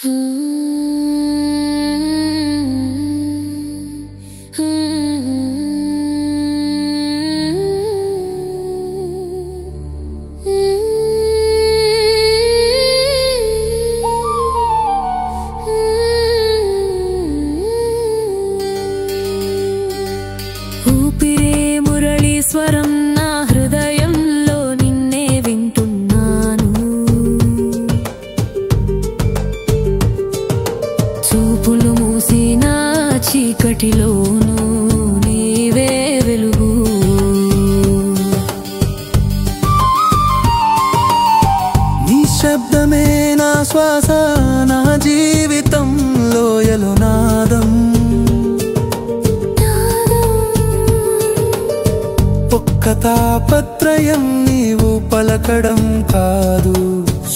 ఊపిరే మురళీశ్వరం నా హృదయంలో నిన్నే వింటున్నాను. చూపులు మూసిన చీకటిలోనూ నీవే వెలుగు. నీ శబ్దమే నా శ్వాస, నా జీవితంలో యలునాదం. ఒక్క తాపత్రయం నీవు పలకడం కాదు,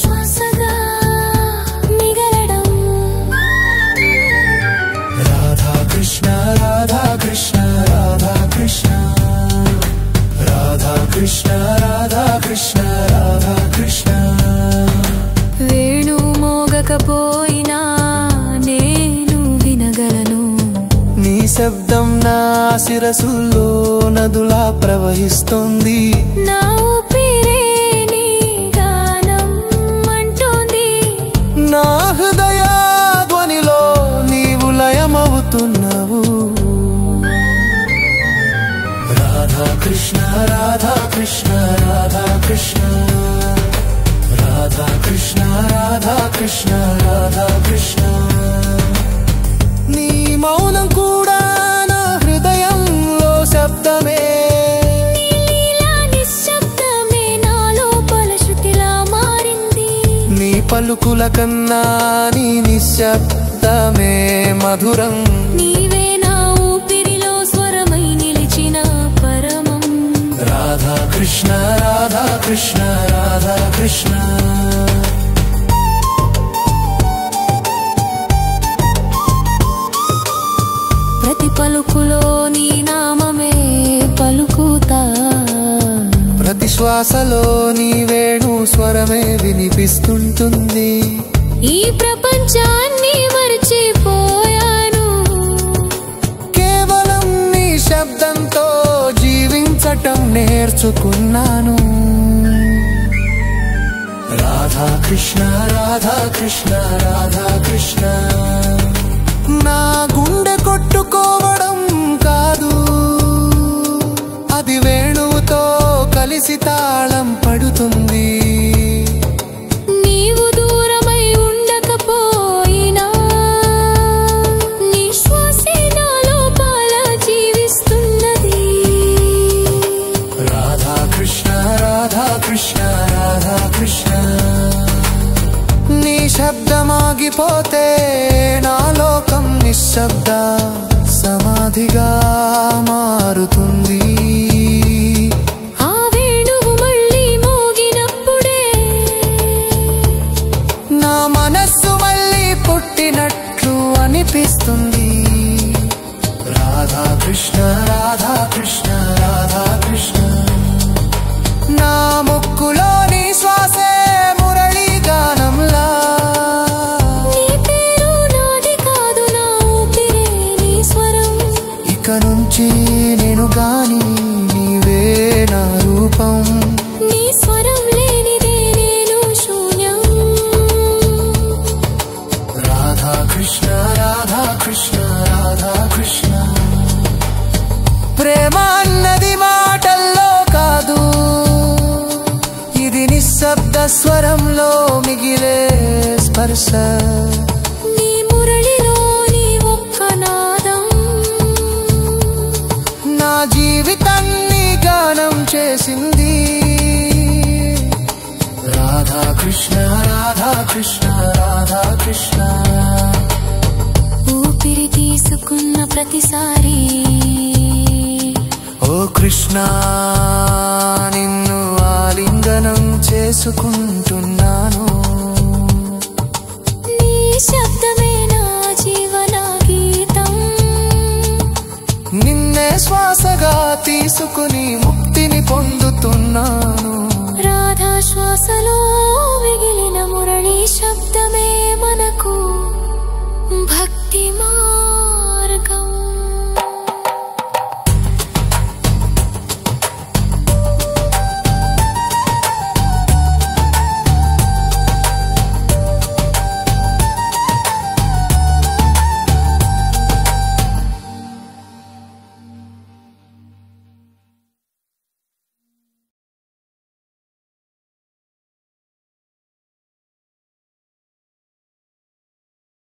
శ్వాసగా మిగలడం. రాధా కృష్ణ రాధా కృష్ణ రాధా కృష్ణ రాధా కృష్ణ రాధా కృష్ణ రాధా కృష్ణ. వేణు మోగకపోయినా నేను వినగలను. నీ శబ్దం నా శిరసులో నదులా ప్రవహిస్తుంది. నా ఊపిరే నీ గానం అంటోంది. నా హృదయ ధ్వనిలో నీవు లయమవుతున్నావు. రాధా కృష్ణ రాధా కృష్ణ రాధా కృష్ణ రాధా కృష్ణ రాధా కృష్ణ రాధా కృష్ణ. నీ మౌనం కూడా నా హృదయంలో శబ్దమే. నీలా నిశ్శబ్దమే నాలో పలశృతిలా మారింది. నీ పలుకుల కన్నా నీ నిశ్శబ్దమే మధురం. నీవే నా ఊపిరిలో స్వరమై నిలిచిన పరమం. రాధా కృష్ణ రాధా కృష్ణ రాధా కృష్ణ. ప్రతి పలుకులో నీ నామమే పలుకుతా. ప్రతి శ్వాసలో నీ వేణు స్వరమే వినిపిస్తుంటుంది. ఈ ప్రపంచాన్ని మర్చిపోయాను. కేవలం నీ శబ్దంతో జీవించటం నేర్చుకున్నాను. రాధా కృష్ణ రాధా కృష్ణ రాధా కృష్ణ. నా గుండె కొట్టుకోవడం కాదు, అది వేణువుతో కలిసి తాళం పడుతుంది. నీవు దూరమై ఉండకపోయినా నీ శ్వాసే నా లోపల జీవిస్తున్నది. రాధా కృష్ణ రాధా కృష్ణ రాధా కృష్ణ. నీ శబ్దమాగిపోతే నా లోకం నిశ్శబ్ద సమాధిగా మారుతుంది. ఆ వేణువు మళ్ళీ మోగినప్పుడే నా మనస్సు మళ్ళీ పుట్టినట్లు అనిపిస్తుంది. రాధా కృష్ణ రాధా కృష్ణ రాధా కృష్ణ. నా ముక్కులో నీ శ్వాసే మురళీ గానంలా. నీ పేరు నాది కాదు, నా ఊపిరే నీ స్వరం. ఇక నుంచి నేను గాని నీవే నా రూపం. నీ స్వరం లేనిదే నేను శూన్యం. రాధా కృష్ణ రాధా కృష్ణ రాధా కృష్ణ. ప్రేమ అన్నది మాటల్లో కాదు, ఇది నిశ్శబ్ద స్వరంలో మిగిలే స్పర్శ. నీ మురళిలోని ఒక్క నాదం నా జీవితాన్ని గానం చేసింది. రాధా కృష్ణ రాధా కృష్ణ రాధా కృష్ణ. ఊపిరి తీసుకున్న ప్రతిసారి ఓ కృష్ణ నిన్ను ఆలింగనం చేసుకుంటున్నాను. నీ శబ్దమే నా జీవన గీతం. నిన్నే శ్వాసగా తీసుకుని